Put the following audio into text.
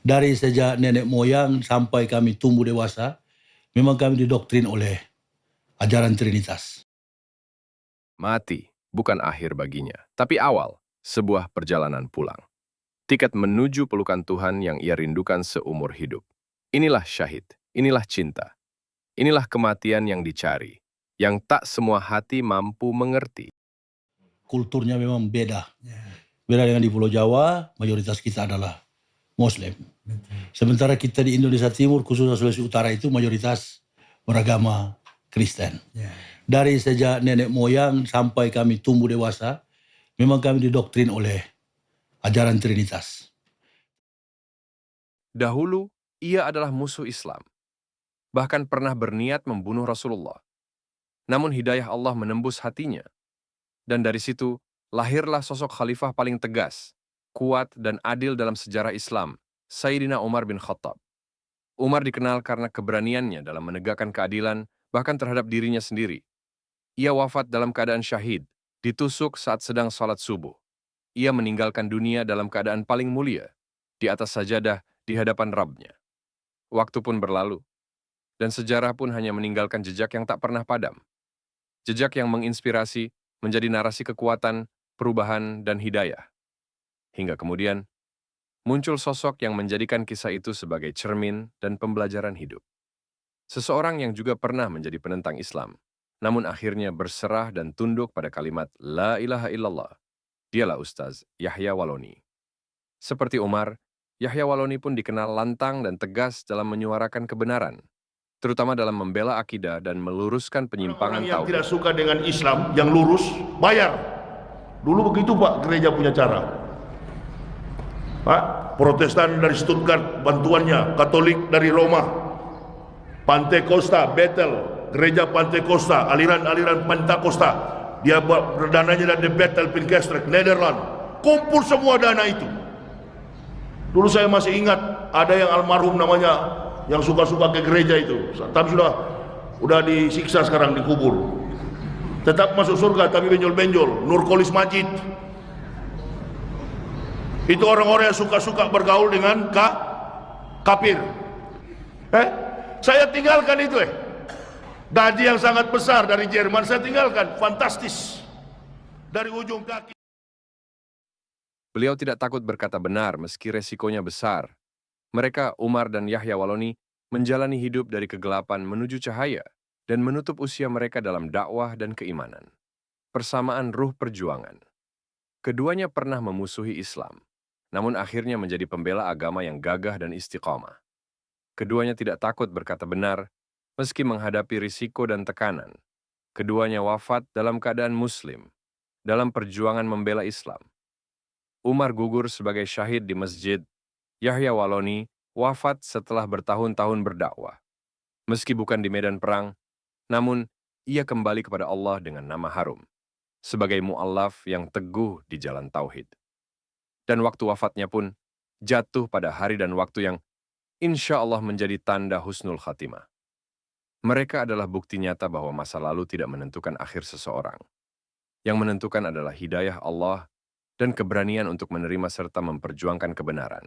Dari sejak nenek moyang sampai kami tumbuh dewasa, memang kami didoktrin oleh ajaran Trinitas. Mati bukan akhir baginya, tapi awal sebuah perjalanan pulang. Tiket menuju pelukan Tuhan yang ia rindukan seumur hidup. Inilah syahid, inilah cinta, inilah kematian yang dicari, yang tak semua hati mampu mengerti. Kulturnya memang beda. Beda dengan di Pulau Jawa, mayoritas kita adalah Muslim. Sementara kita di Indonesia Timur, khususnya Sulawesi Utara itu mayoritas beragama Kristen. Dari sejak nenek moyang sampai kami tumbuh dewasa, memang kami didoktrin oleh ajaran Trinitas. Dahulu, ia adalah musuh Islam, bahkan pernah berniat membunuh Rasulullah. Namun hidayah Allah menembus hatinya, dan dari situ lahirlah sosok khalifah paling tegas, kuat dan adil dalam sejarah Islam, Sayyidina Umar bin Khattab. Umar dikenal karena keberaniannya dalam menegakkan keadilan, bahkan terhadap dirinya sendiri. Ia wafat dalam keadaan syahid, ditusuk saat sedang salat subuh. Ia meninggalkan dunia dalam keadaan paling mulia, di atas sajadah di hadapan Rabb-Nya. Waktu pun berlalu, dan sejarah pun hanya meninggalkan jejak yang tak pernah padam. Jejak yang menginspirasi menjadi narasi kekuatan, perubahan, dan hidayah. Hingga kemudian, muncul sosok yang menjadikan kisah itu sebagai cermin dan pembelajaran hidup. Seseorang yang juga pernah menjadi penentang Islam, namun akhirnya berserah dan tunduk pada kalimat La ilaha illallah. Dialah Ustaz Yahya Waloni. Seperti Umar, Yahya Waloni pun dikenal lantang dan tegas dalam menyuarakan kebenaran, terutama dalam membela akidah dan meluruskan penyimpangan orang yang tauhid. tidak suka dengan Islam, yang lurus, bayar. Dulu begitu Pak, gereja punya cara. Pak, Protestan dari Stuttgart, bantuannya, Katolik dari Roma, Pantekosta, Bethel, gereja Pantekosta, aliran-aliran Pentakosta, dia buat dananya dari Bethel, Pinkestrek, Nederland, kumpul semua dana itu. Dulu saya masih ingat, ada yang almarhum namanya, yang suka-suka ke gereja itu, tapi udah disiksa sekarang, dikubur. Tetap masuk surga tapi benjol-benjol. Nurkolis Majid. Itu orang-orang yang suka-suka bergaul dengan kafir. Saya tinggalkan itu. Gaji yang sangat besar dari Jerman saya tinggalkan. Fantastis. Dari ujung kaki. Beliau tidak takut berkata benar meski resikonya besar. Mereka, Umar dan Yahya Waloni, menjalani hidup dari kegelapan menuju cahaya dan menutup usia mereka dalam dakwah dan keimanan. Persamaan ruh perjuangan. Keduanya pernah memusuhi Islam, namun akhirnya menjadi pembela agama yang gagah dan istiqamah. Keduanya tidak takut berkata benar, meski menghadapi risiko dan tekanan. Keduanya wafat dalam keadaan muslim, dalam perjuangan membela Islam. Umar gugur sebagai syahid di masjid. Yahya Waloni wafat setelah bertahun-tahun berdakwah. Meski bukan di medan perang, namun ia kembali kepada Allah dengan nama harum, sebagai mu'allaf yang teguh di jalan tauhid. Dan waktu wafatnya pun jatuh pada hari dan waktu yang insya Allah menjadi tanda husnul khatimah. Mereka adalah bukti nyata bahwa masa lalu tidak menentukan akhir seseorang. Yang menentukan adalah hidayah Allah dan keberanian untuk menerima serta memperjuangkan kebenaran.